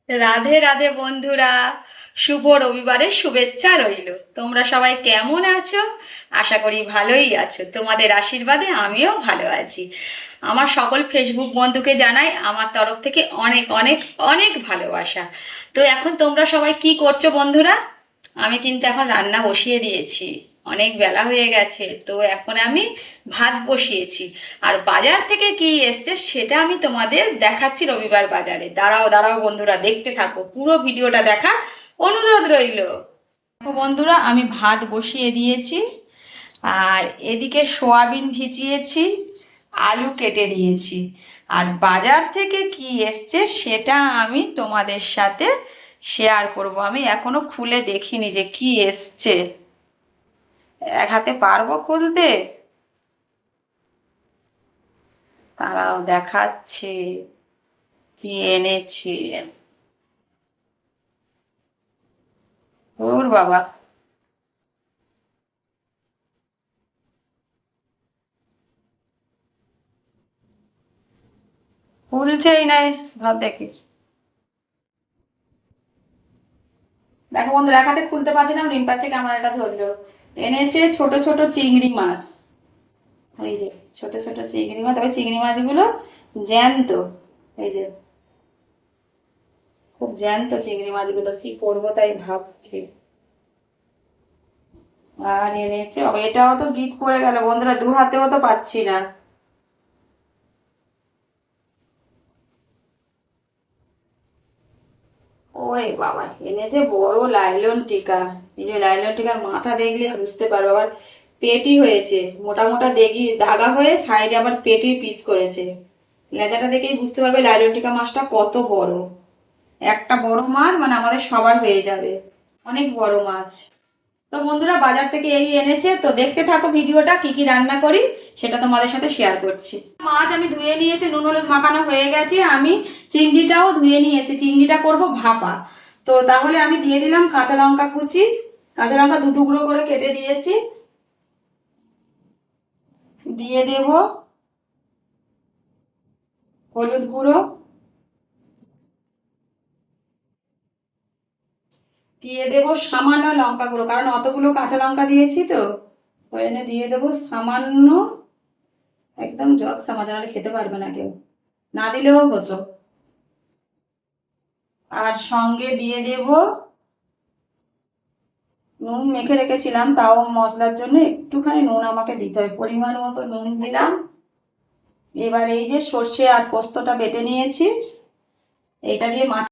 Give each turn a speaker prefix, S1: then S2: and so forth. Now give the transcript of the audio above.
S1: রাধে রাধে বন্ধুরা, শুভ রবিবারের শুভেচ্ছা রইল। তোমরা সবাই কেমন আছো? আশা করি ভালোই আছো। তোমাদের আশীর্বাদে আমিও ভালো আছি। আমার সকল ফেসবুক বন্ধুকে জানাই আমার তরফ থেকে অনেক অনেক অনেক ভালোবাসা। তো এখন তোমরা সবাই কি করছো বন্ধুরা? আমি কিন্তু এখন রান্না বসিয়ে দিয়েছি। অনেক বেলা হয়ে গেছে, তো এখন আমি ভাত বসিয়েছি। আর বাজার থেকে কি এসছে সেটা আমি তোমাদের দেখাচ্ছি রবিবার বাজারে। দাঁড়াও দাঁড়াও বন্ধুরা, দেখতে থাকো, পুরো ভিডিওটা দেখার অনুরোধ রইল। দেখো বন্ধুরা, আমি ভাত বসিয়ে দিয়েছি, আর এদিকে সোয়াবিন ভিজিয়েছি, আলু কেটে নিয়েছি। আর বাজার থেকে কি এসছে সেটা আমি তোমাদের সাথে শেয়ার করব। আমি এখনো খুলে দেখিনি যে কি এসছে। এক হাতে পারবো খুলতে? তারাও দেখাচ্ছে কি এনেছি। ওর বাবা, খুলছেই নাই। ভাব দেখি। দেখো বন্ধুরা, এক হাতে খুলতে পারছি না, রিম্পার থেকে আমার এটা ধরলো। এনেছে ছোট ছোট চিংড়ি মাছ। এই যে ছোট ছোট চিংড়ি মাছ, তবে চিংড়ি মাছগুলো জ্যান্ত। এই যে খুব জ্যান্ত চিংড়ি মাছগুলো, কি করবো তাই ভাবছি। আর এনেছে, এটাও তো গিট পড়ে গেল বন্ধুরা, দু হাতেও তো পাচ্ছি না। ওরে বাবা, এনেছে বড় লাইলন টিকা। এই যে লাইলন টিকার মাথা দেখলে বুঝতে পারবে। আবার পেটি হয়েছে, মোটা মোটা দেখি দাগা হয়ে সাইডে আবার পেটি পিস করেছে। লেজাটা দেখেই বুঝতে পারবে লাইলন টিকা মাছটা কত বড়। একটা বড় মাছ মানে আমাদের সবার হয়ে যাবে। অনেক বড় মাছ। তো বন্ধুরা, বাজার থেকে এই এনেছে, তো দেখতে থাকো ভিডিওটা, কি কি রান্না করি সেটা তোমাদের সাথে শেয়ার করছি। মাছ আমি ধুয়ে নিয়েছি, নুন হলুদ মাখানো হয়ে গেছে। আমি চিংড়িটাও ধুয়ে নিয়েছি, চিংড়িটা করব ভাপা। তো তাহলে আমি দিয়ে দিলাম কাঁচা লঙ্কা কুচি। কাঁচা লঙ্কা দু টুকরো করে কেটে দিয়েছি। দিয়ে দেব হলুদ গুঁড়ো, দিয়ে দেব সামান্য লঙ্কা গুঁড়ো, কারণ অতগুলো কাঁচা লঙ্কা দিয়েছি তো। ওই জন্য দিয়ে দেবো সামান্য, একদম যত সামান্য, নাহলে খেতে পারবে না কেউ। না দিলেও হতো। আর সঙ্গে দিয়ে দেব নুন, মেখে রেখেছিলাম, তাও মশলার জন্য একটুখানি নুন আমাকে দিতে হবে, পরিমাণ মতো নুন দিলাম। এবার এই যে সর্ষে আর পোস্তটা বেটে নিয়েছি, এইটা দিয়ে মাছ